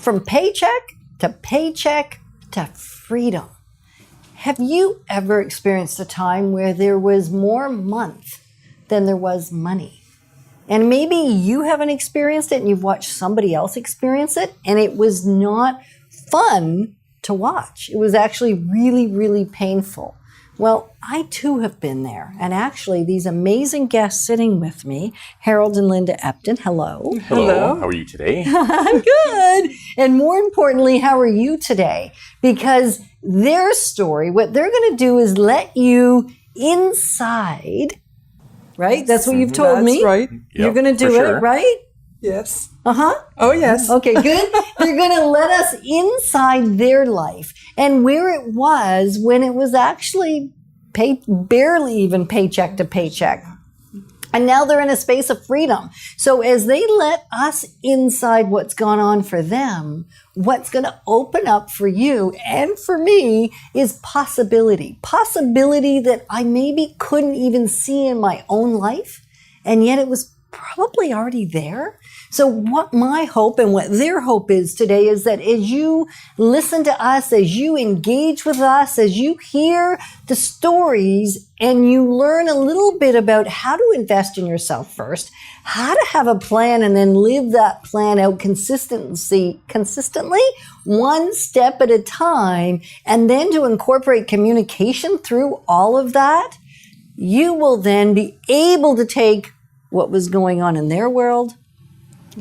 From paycheck to freedom. Have you ever experienced a time where there was more month than there was money? And maybe you haven't experienced it and you've watched somebody else experience it, and it was not fun to watch. It was actually really, really painful. Well, I too have been there. And actually, these amazing guests sitting with me, Harold and Linda Epton, hello. Hello. How are you today? I'm good. And more importantly, how are you today? Because their story, what they're going to do is let you inside, right? That's what you've told me. That's right. You're going to do it, right? Yes. Uh-huh. Oh, yes. Okay, good. They're going to let us inside their life and where it was when it was actually barely even paycheck to paycheck. And now they're in a space of freedom. So as they let us inside what's gone on for them, what's going to open up for you and for me is possibility. Possibility that I maybe couldn't even see in my own life, and yet it was probably already there. So what my hope and what their hope is today is that as you listen to us, as you engage with us, as you hear the stories and you learn a little bit about how to invest in yourself first, how to have a plan and then live that plan out consistently, one step at a time, and then to incorporate communication through all of that, you will then be able to take what was going on in their world,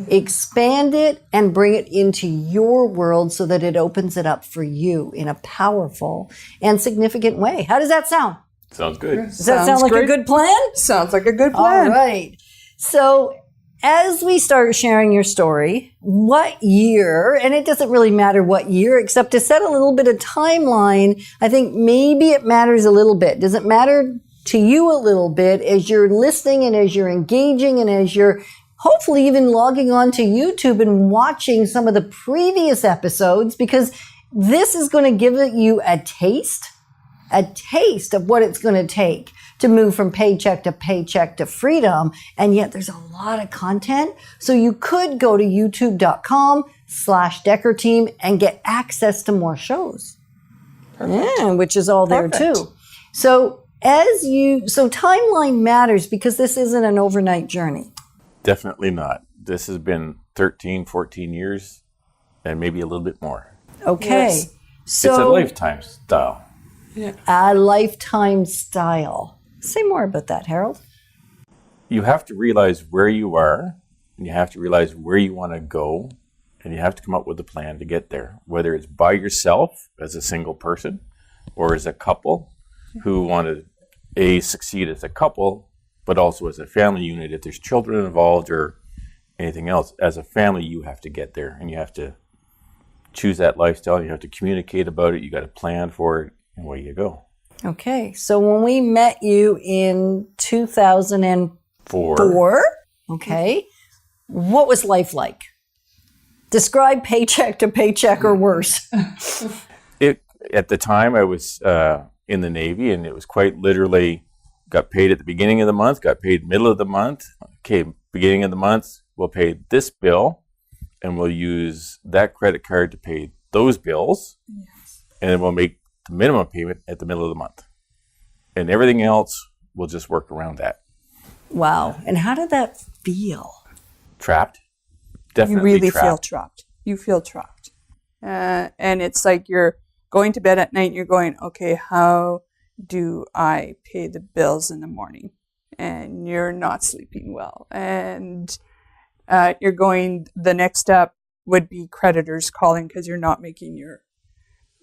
expand it, and bring it into your world so that it opens it up for you in a powerful and significant way. How does that sound? Sounds good. Does that sound like a good plan? Sounds like a good plan. All right. So as we start sharing your story, what year, and it doesn't really matter what year, except to set a little bit of timeline, I think maybe it matters a little bit. Does it matter to you a little bit as you're listening and as you're engaging and as you're hopefully even logging on to YouTube and watching some of the previous episodes, because this is going to give you a taste of what it's going to take to move from paycheck to freedom. And yet there's a lot of content. So you could go to youtube.com/Dekker Team and get access to more shows. Yeah, which is all there too. So timeline matters because this isn't an overnight journey. Definitely not. This has been 13, 14 years and maybe a little bit more. Okay. Yes. So it's a lifetime style. Yeah. A lifetime style. Say more about that, Harold. You have to realize where you are, and you have to realize where you want to go, and you have to come up with a plan to get there, whether it's by yourself as a single person or as a couple who want to succeed as a couple, but also as a family unit. If there's children involved or anything else, as a family, you have to get there, and you have to choose that lifestyle. You have to communicate about it. You got to plan for it, and away you go. Okay. So when we met you in 2004, okay, what was life like? Describe paycheck to paycheck or worse. At the time, I was in the Navy, and it was quite literally got paid at the beginning of the month, got paid middle of the month. Okay, beginning of the month, we'll pay this bill, and we'll use that credit card to pay those bills, and then we'll make the minimum payment at the middle of the month. And everything else, we'll just work around that. Wow. And how did that feel? Trapped. Definitely You really trapped. feel trapped. You feel trapped. And it's like you're going to bed at night and you're going, okay, how do I pay the bills in the morning? And you're not sleeping well. And you're going, the next step would be creditors calling because you're not making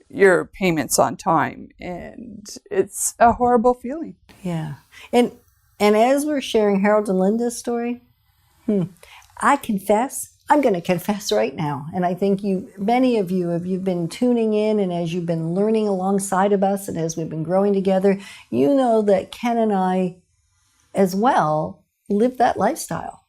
your payments on time. And it's a horrible feeling. Yeah. And as we're sharing Harold and Linda's story, I'm going to confess right now. And I think many of you, if you've been tuning in and as you've been learning alongside of us and as we've been growing together, you know that Ken and I as well live that lifestyle.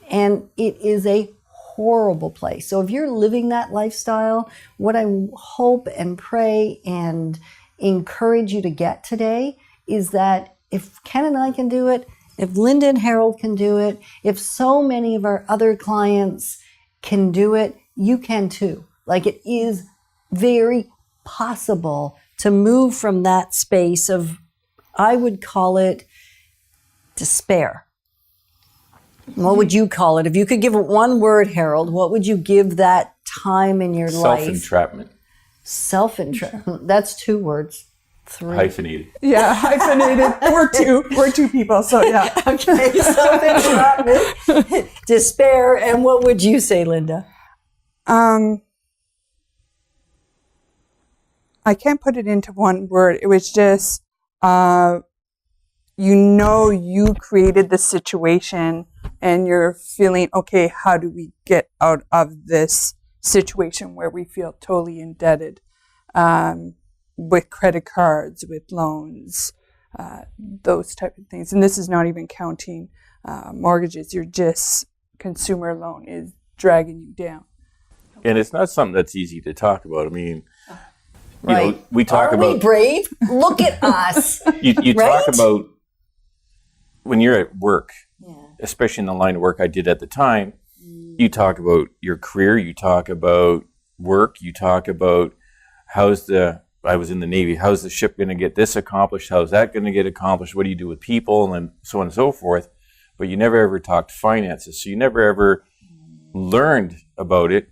And it is a horrible place. So if you're living that lifestyle, what I hope and pray and encourage you to get today is that if Ken and I can do it, if Linda and Harold can do it, if so many of our other clients can do it, you can too. Like, it is very possible to move from that space of, I would call it despair. What would you call it? If you could give it one word, Harold, what would you give that time in your life? Self-entrapment. Self-entrapment. That's 2 words. 3. Hyphenated. Yeah, hyphenated. We're two people, so yeah. Okay, self-entrapment, despair, and what would you say, Linda? I can't put it into one word. It was just, you created the situation and you're feeling, okay, how do we get out of this situation where we feel totally indebted with credit cards, with loans, those type of things. And this is not even counting mortgages. You're just, consumer loan is dragging you down. And it's not something that's easy to talk about. I mean, Right. you know, we talk Are about... we brave? Look at us. You Right? talk about when you're at work, especially in the line of work I did at the time, you talk about your career, you talk about work, you talk about I was in the Navy, how's the ship going to get this accomplished? How's that going to get accomplished? What do you do with people? And so on and so forth. But you never ever talked finances. So you never ever learned about it.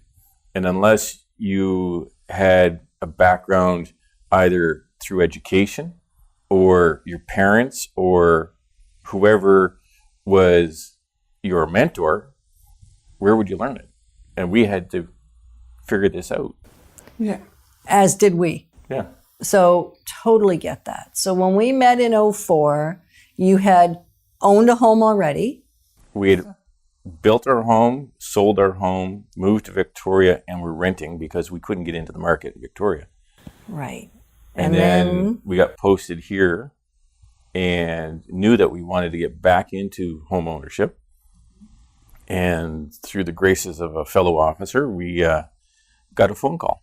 And unless you had a background either through education or your parents or whoever was your mentor, where would you learn it? And we had to figure this out. Yeah. As did we. Yeah. So totally get that. So when we met in 2004, you had owned a home already. We had built our home, sold our home, moved to Victoria, and we're renting because we couldn't get into the market in Victoria. Right. And then we got posted here and knew that we wanted to get back into home ownership. And through the graces of a fellow officer, we got a phone call.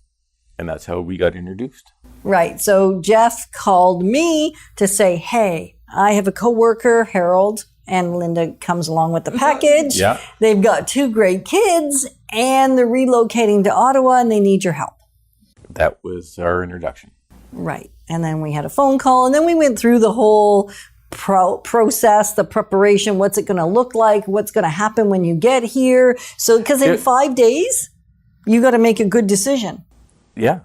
And that's how we got introduced. Right. So Jeff called me to say, hey, I have a coworker, Harold, and Linda comes along with the package. Yeah. They've got 2 great kids and they're relocating to Ottawa and they need your help. That was our introduction. Right. And then we had a phone call and then we went through the whole process, the preparation, what's it going to look like, what's going to happen when you get here. So, because in 5 days, you got to make a good decision. Yeah.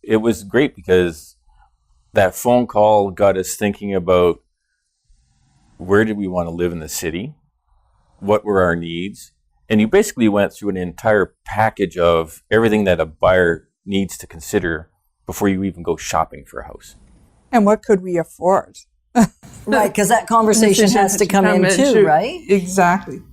It was great because that phone call got us thinking about where did we want to live in the city? What were our needs? And you basically went through an entire package of everything that a buyer needs to consider before you even go shopping for a house. And what could we afford? Right, because that conversation has to come in too, right? Exactly.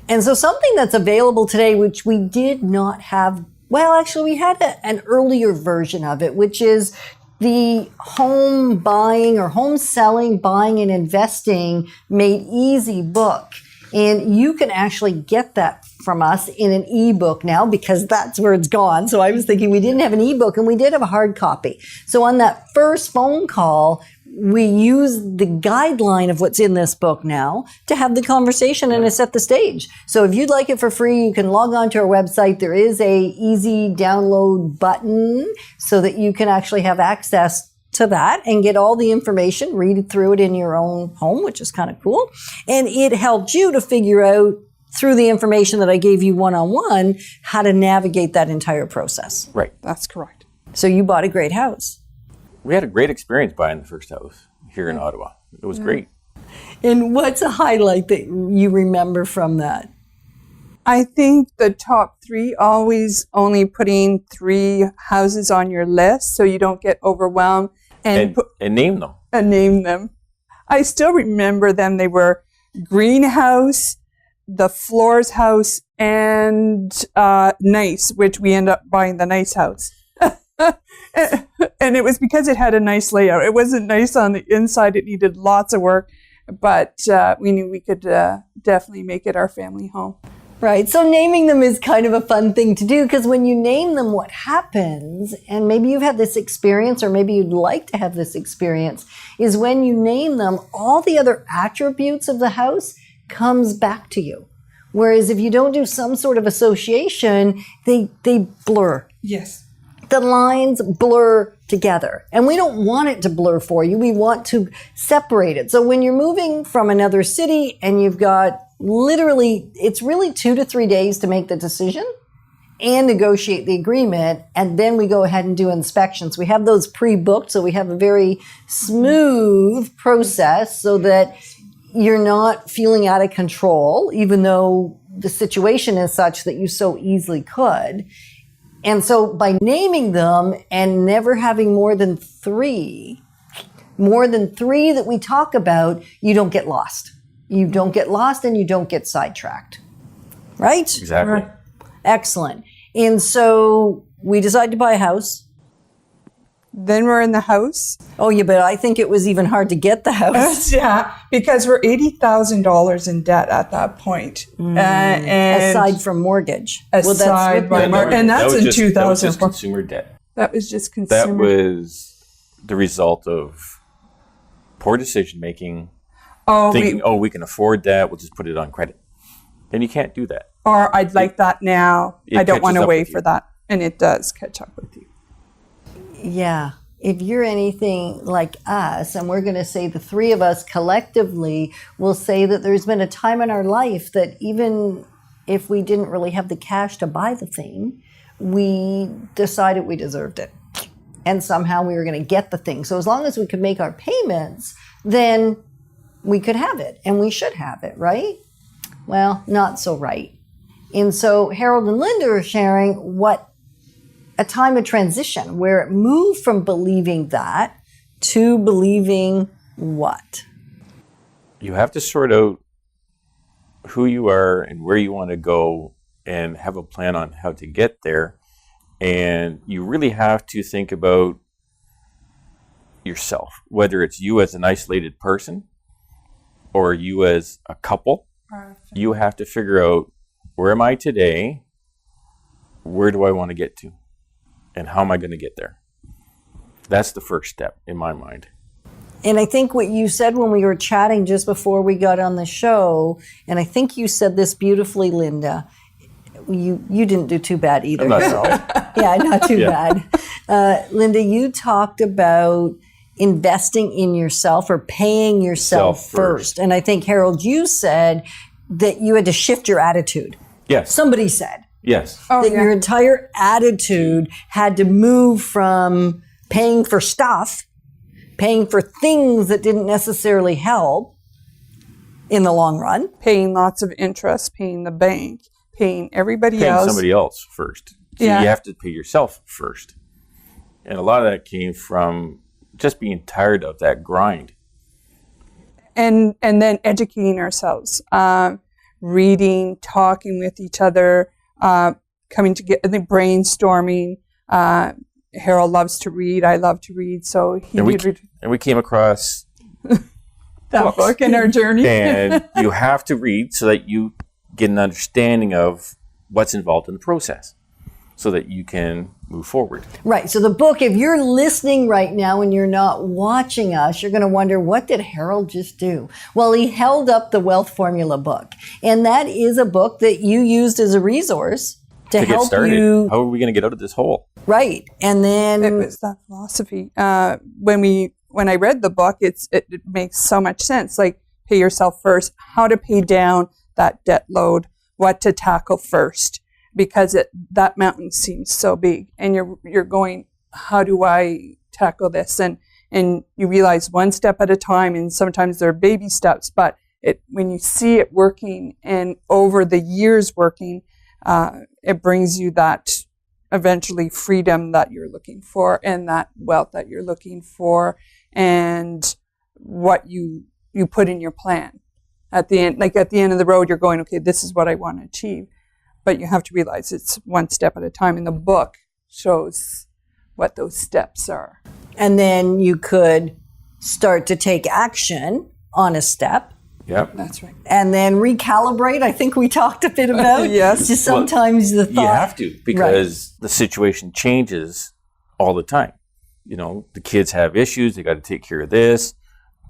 And so something that's available today, which we did not have, well, actually we had an earlier version of it, which is the home buying or home selling, buying and investing made easy book. And you can actually get that from us in an ebook now because that's where it's gone. So I was thinking we didn't have an ebook and we did have a hard copy. So on that first phone call, we used the guideline of what's in this book now to have the conversation and to set the stage. So if you'd like it for free, you can log on to our website. There is a easy download button so that you can actually have access to that and get all the information, read through it in your own home, which is kind of cool. And it helped you to figure out through the information that I gave you one-on-one how to navigate that entire process. Right. That's correct. So you bought a great house. We had a great experience buying the first house here in Ottawa. It was great. And what's a highlight that you remember from that? I think the top 3, always only putting 3 houses on your list so you don't get overwhelmed And name them. and name them. I still remember them. They were greenhouse, the floors house, and nice, which we end up buying the nice house. And it was because it had a nice layout. It wasn't nice on the inside. It needed lots of work, but we knew we could definitely make it our family home. Right. So naming them is kind of a fun thing to do because when you name them, what happens, and maybe you've had this experience or maybe you'd like to have this experience, is when you name them, all the other attributes of the house comes back to you. Whereas if you don't do some sort of association, they blur. Yes. The lines blur together, and we don't want it to blur for you. We want to separate it. So when you're moving from another city and you've got literally, it's really 2 to 3 days to make the decision and negotiate the agreement, and then we go ahead and do inspections. We have those pre-booked, so we have a very smooth process so that you're not feeling out of control, even though the situation is such that you so easily could. And so by naming them and never having more than three that we talk about, you don't get lost. You don't get lost and you don't get sidetracked. Right? Exactly. Right. Excellent. And so we decided to buy a house. Then we're in the house. Oh, yeah, but I think it was even hard to get the house. Yeah, because we're $80,000 in debt at that point. And Aside from mortgage. aside from and that's in 2004. That was just consumer debt. That was just consumer. That was the result of poor decision making. Thinking, we can afford that. We'll just put it on credit. And you can't do that. Or I'd like that now. It I don't want to catches up wait with you. for that. And it does catch up with you. Yeah. If you're anything like us, and we're going to say the three of us collectively will say that there's been a time in our life that even if we didn't really have the cash to buy the thing, we decided we deserved it. And somehow we were going to get the thing. So as long as we could make our payments, then we could have it and we should have it, right? Well, not so right. And so Harold and Linda are sharing what a time of transition where it moved from believing that to believing what? You have to sort out who you are and where you want to go and have a plan on how to get there. And you really have to think about yourself, whether it's you as an isolated person or you as a couple. You have to figure out, where am I today? Where do I want to get to? And how am I going to get there? That's the first step in my mind. And I think what you said when we were chatting just before we got on the show, and I think you said this beautifully, Linda, you didn't do too bad either. I'm not so. Yeah, not too bad. Linda, you talked about investing in yourself or paying yourself first. And I think, Harold, you said that you had to shift your attitude. Yes. Somebody said. Yes. That your entire attitude had to move from paying for stuff, paying for things that didn't necessarily help in the long run. Paying lots of interest, paying the bank, paying everybody Paying else. somebody else first. So Yeah. you have to pay yourself first. And a lot of that came from just being tired of that grind. And then educating ourselves, reading, talking with each other, coming together, brainstorming. Harold loves to read. I love to read. So we came across that book in our journey. And you have to read so that you get an understanding of what's involved in the process so that you can move forward. Right. So the book, if you're listening right now and you're not watching us, you're going to wonder, what did Harold just do? Well, he held up the Wealth Formula book. And that is a book that you used as a resource to get help started. you. How are we going to get out of this hole? Right. And then It was that philosophy. When I read the book, it makes so much sense. Like, pay yourself first, how to pay down that debt load, what to tackle first, because that mountain seems so big, and you're going, how do I tackle this? And you realize one step at a time, and sometimes they're baby steps, but when you see it working and over the years working, it brings you that eventually freedom that you're looking for and that wealth that you're looking for, and what you put in your plan. At the end of the road, you're going, okay, this is what I want to achieve. But you have to realize it's one step at a time. And the book shows what those steps are. And then you could start to take action on a step. Yep. That's right. And then recalibrate. I think we talked a bit about. Yes. Just sometimes the thought. You have to, because the situation changes all the time. You know, the kids have issues. They got to take care of this.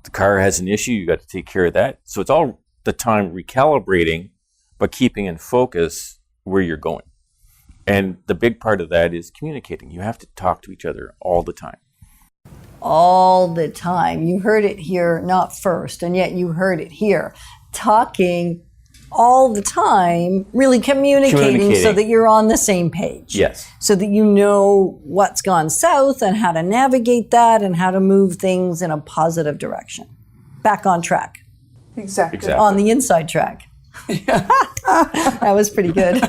The car has an issue. You got to take care of that. So it's all the time recalibrating but keeping in focus where you're going. And the big part of that is communicating. You have to talk to each other all the time. All the time. You heard it here, not first, and yet you heard it here. Talking all the time, really communicating so that you're on the same page. Yes. So that you know what's gone south and how to navigate that and how to move things in a positive direction. Back on track. Exactly. On the inside track. That was pretty good.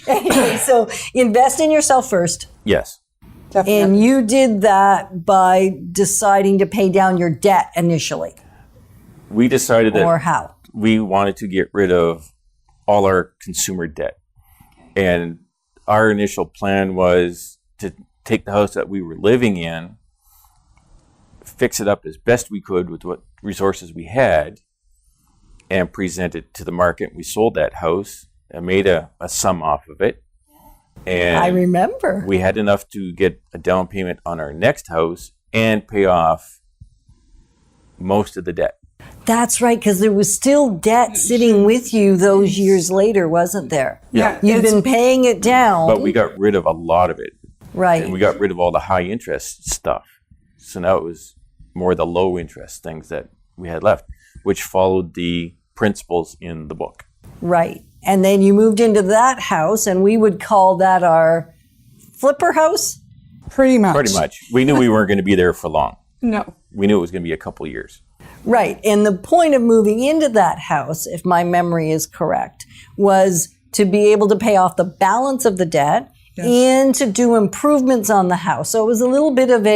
Anyway, so invest in yourself first. Yes. Definitely. And you did that by deciding to pay down your debt initially. We decided that Or how? we wanted to get rid of all our consumer debt. And our initial plan was to take the house that we were living in, fix it up as best we could with what resources we had, and present it to the market. We sold that house and made a sum off of it. And I remember. we had enough to get a down payment on our next house and pay off most of the debt. That's right, because there was still debt sitting with you those years later, wasn't there? Yeah. You've been paying it down. But we got rid of a lot of it. right. And we got rid of all the high interest stuff. So now it was more the low interest things that we had left, which followed the principles in the book. Right. And then you moved into that house, and we would call that our flipper house. Pretty much. Pretty much. We knew we weren't going to be there for long. No. We knew it was going to be a couple of years. Right. And the point of moving into that house, if my memory is correct, was to be able to pay off the balance of the debt and to do improvements on the house. So it was a little bit of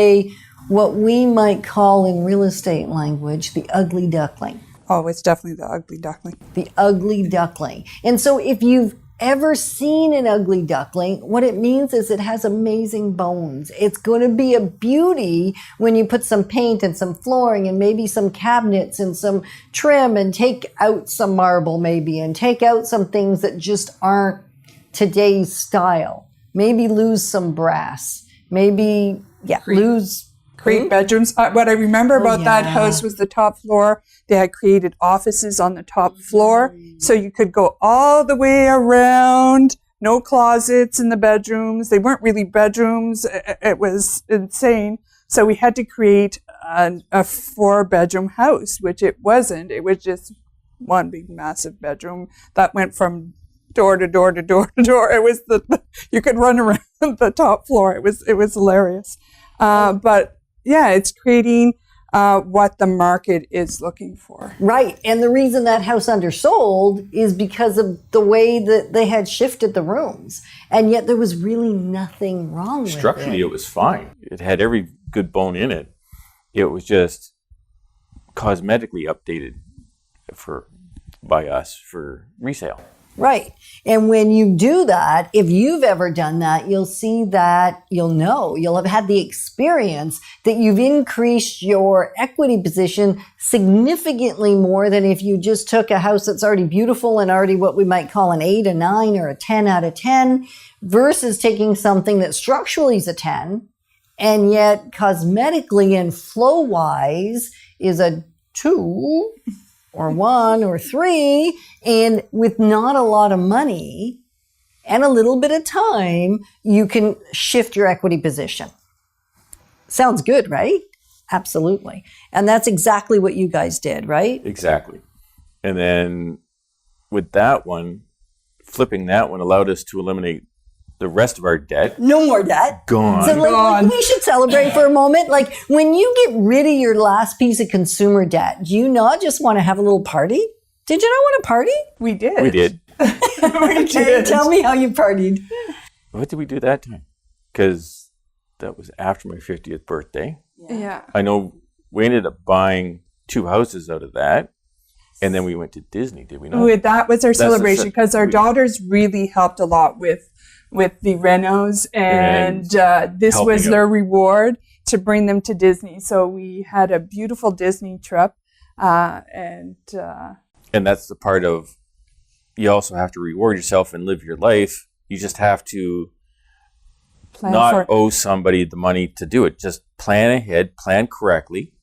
what we might call in real estate language, the ugly duckling. Oh, it's definitely the ugly duckling. The ugly duckling. And so if you've ever seen an ugly duckling, what it means is it has amazing bones. It's going to be a beauty when you put some paint and some flooring and maybe some cabinets and some trim and take out some marble maybe and take out some things that just aren't today's style. Maybe lose some brass. Maybe, lose... Create bedrooms. What I remember about that house was the top floor. They had created offices on the top floor. So you could go all the way around, no closets in the bedrooms. They weren't really bedrooms. It was insane. So we had to create a 4-bedroom house, which it wasn't. It was just one big massive bedroom that went from door to door to door to door. It was you could run around the top floor. It was hilarious. But yeah, it's creating what the market is looking for. Right. And the reason that house undersold is because of the way that they had shifted the rooms. And yet there was really nothing wrong with it. Structurally, it was fine. It had every good bone in it. It was just cosmetically updated by us for resale. Right. And when you do that, if you've ever done that, you'll see that you'll have had the experience that you've increased your equity position significantly more than if you just took a house that's already beautiful and already what we might call an 8, a 9, or a 10 out of 10 versus taking something that structurally is a 10 and yet cosmetically and flow-wise is a 2 or 1 or 3, and with not a lot of money and a little bit of time, you can shift your equity position. Sounds good, right? Absolutely. And that's exactly what you guys did, right? Exactly. And then with that one, flipping that one allowed us to eliminate the rest of our debt. No more debt. Gone. So like, we should celebrate for a moment. Like when you get rid of your last piece of consumer debt, do you not just want to have a little party? Did you not want to party? We did. We did. We did. Tell me how you partied. What did we do that time? Because that was after my 50th birthday. Yeah. I know we ended up buying 2 houses out of that. And then we went to Disney, did we not? That was our celebration because our daughters really helped a lot with the renos, and this was their reward to bring them to Disney. So we had a beautiful Disney trip, and that's the part of, you also have to reward yourself and live your life. You just have to owe somebody the money to do it. Just plan ahead, plan correctly,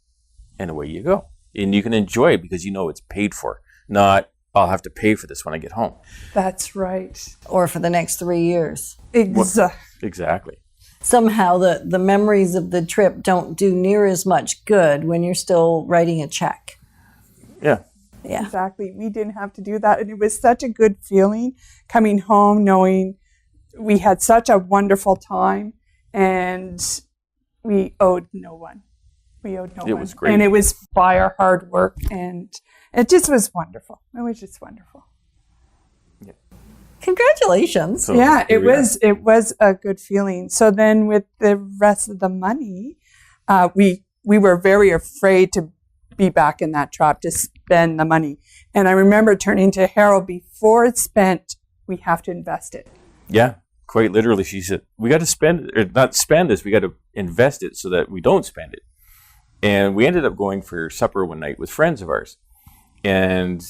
and away you go. And you can enjoy it because you know it's paid for. Not, I'll have to pay for this when I get home. That's right. Or for the next 3 years. Exactly. Somehow the memories of the trip don't do near as much good when you're still writing a check. Yeah. Yeah. Exactly. We didn't have to do that. And it was such a good feeling coming home knowing we had such a wonderful time and we owed no one. It was great. And it was by our hard work, and it just was wonderful. It was just wonderful. Yeah. Congratulations. So yeah, here it was a good feeling. So then with the rest of the money, we were very afraid to be back in that trap to spend the money. And I remember turning to Harold, before it's spent, we have to invest it. Yeah, quite literally. She said, we got to spend it, or not spend this, we got to invest it so that we don't spend it. And we ended up going for supper one night with friends of ours. And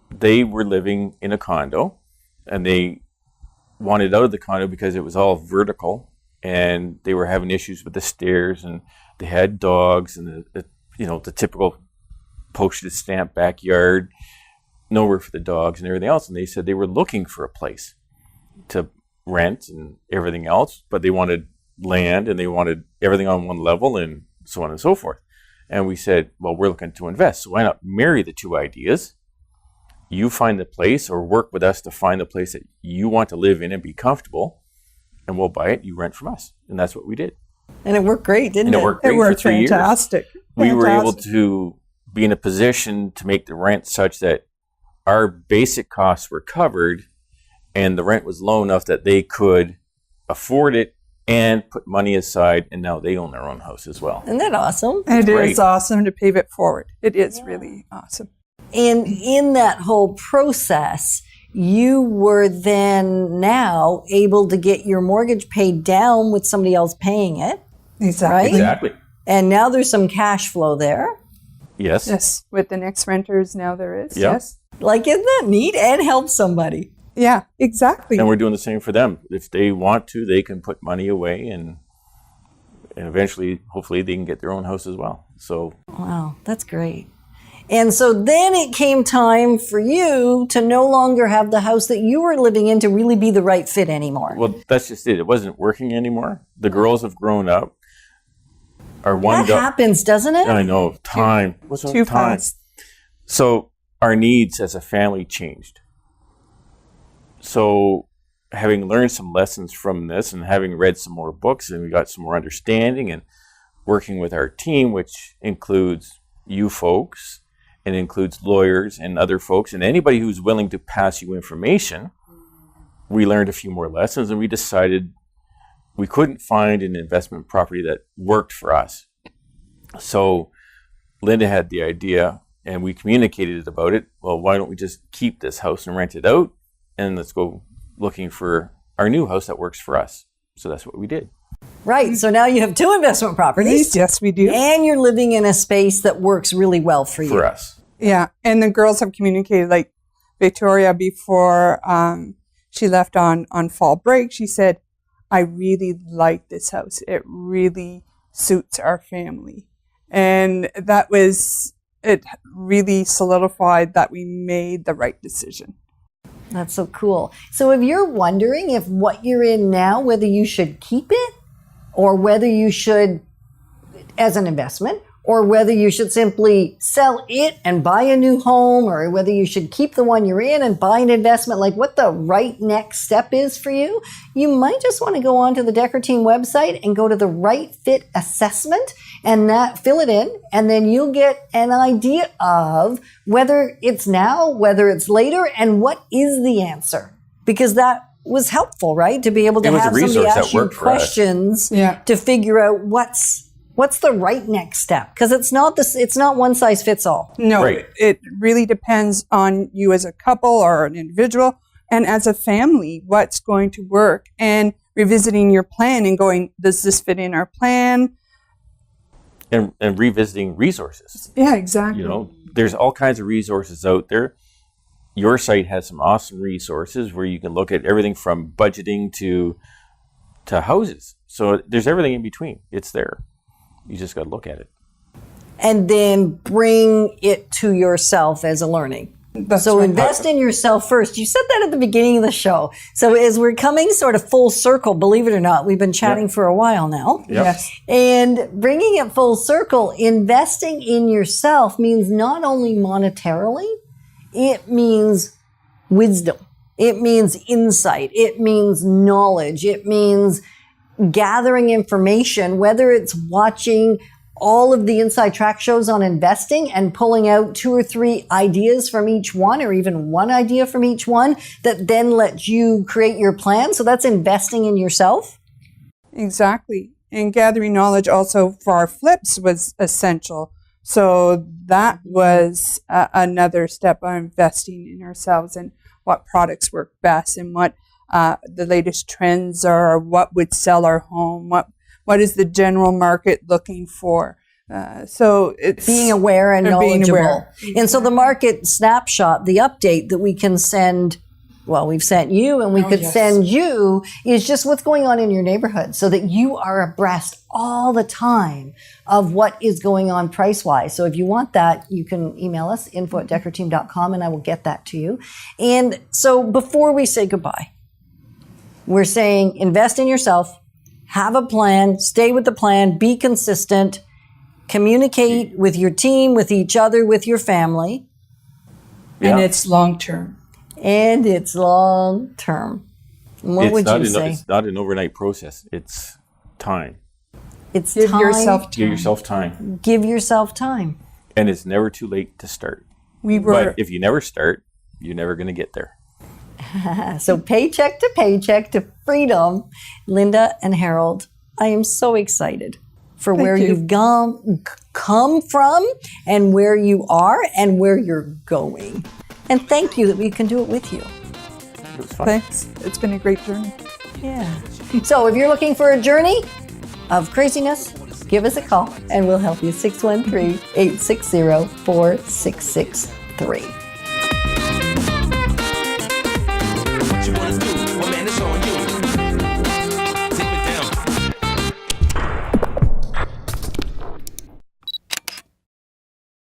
they were living in a condo, and they wanted out of the condo because it was all vertical, and they were having issues with the stairs, and they had dogs, and the typical postage stamp backyard, nowhere for the dogs and everything else. And they said they were looking for a place to rent and everything else, but they wanted land and they wanted everything on one level and so on and so forth. And we said, well, we're looking to invest, so why not marry the two ideas? You find the place, or work with us to find the place that you want to live in and be comfortable, and we'll buy it. You rent from us. And that's what we did. And it worked great, didn't it? And it worked great for 3 years. Fantastic. We were able to be in a position to make the rent such that our basic costs were covered, and the rent was low enough that they could afford it and put money aside, and now they own their own house as well. Isn't that awesome? It great. is awesome to pay it forward. It is really awesome. And in that whole process, you were then now able to get your mortgage paid down with somebody else paying it. Exactly. Right? Exactly. And now there's some cash flow there. Yes. Yes. With the next renters, now there is. Yeah. Yes. Like, isn't that neat? And help somebody. Yeah, exactly. And we're doing the same for them. If they want to, they can put money away, and eventually, hopefully, they can get their own house as well. So, Wow, that's great. And so then it came time for you to no longer have the house that you were living in to really be the right fit anymore. well, that's just it. It wasn't working anymore. The girls have grown up. Our one That happens, doesn't it? I know, time. What's Too time? fast. So our needs as a family changed. So having learned some lessons from this and having read some more books, and we got some more understanding, and working with our team, which includes you folks and includes lawyers and other folks and anybody who's willing to pass you information, we learned a few more lessons, and we decided we couldn't find an investment property that worked for us. So Linda had the idea, and we communicated about it. Well, why don't we just keep this house and rent it out, and let's go looking for our new house that works for us. So that's what we did. Right. So now you have 2 investment properties. Yes, we do. And you're living in a space that works really well for you. For us. Yeah, and the girls have communicated, like Victoria, before she left on fall break, she said, I really like this house. It really suits our family. And that was, it really solidified that we made the right decision. That's so cool. So if you're wondering if what you're in now, whether you should keep it or whether you should, as an investment, or whether you should simply sell it and buy a new home, or whether you should keep the one you're in and buy an investment, like what the right next step is for you, you might just want to go onto the Dekker Team website and go to the right fit assessment and that fill it in, and then you'll get an idea of whether it's now, whether it's later, and what is the answer. Because that was helpful, right? To be able to It was a have somebody resource that ask you worked for us. questions Yeah. to figure out what's the right next step. Because it's not one size fits all. No, Right. it really depends on you as a couple or an individual, and as a family, what's going to work, and revisiting your plan and going, does this fit in our plan? And revisiting resources. Yeah, exactly. You know, there's all kinds of resources out there. Your site has some awesome resources where you can look at everything from budgeting to houses. So there's everything in between. It's there. You just got to look at it. And then bring it to yourself as a learning. So invest in yourself first. You said that at the beginning of the show. So as we're coming sort of full circle, believe it or not, we've been chatting for a while now. Yep. Yes. And bringing it full circle, investing in yourself means not only monetarily, it means wisdom. It means insight. It means knowledge. It means gathering information, whether it's watching all of the Inside Track shows on investing and pulling out 2 or 3 ideas from each one, or even one idea from each one that then lets you create your plan. So that's investing in yourself. Exactly. And gathering knowledge also for our flips was essential. So that was another step of investing in ourselves and what products work best and what the latest trends are, what would sell our home, what is the general market looking for. So it's Being aware and knowledgeable. aware. And so the market snapshot, the update that we can send, well, we've sent you and we could send you, is just what's going on in your neighborhood so that you are abreast all the time of what is going on price-wise. So if you want that, you can email us, info@dekkerteam.com, and I will get that to you. And so before we say goodbye, we're saying invest in yourself, have a plan, stay with the plan, be consistent, communicate with your team, with each other, with your family. And it's long term. And it's long term. What would you say? It's not an overnight process. It's time. It's Give time. yourself time. Give yourself time. Give yourself time. And it's never too late to start. But if you never start, you're never going to get there. So paycheck to freedom. Linda and Harold, I am so excited for where you've come from and where you are and where you're going. And thank you that we can do it with you. It was fun. Thanks. It's been a great journey. Yeah. So if you're looking for a journey of craziness, give us a call and we'll help you. 613-860-4663.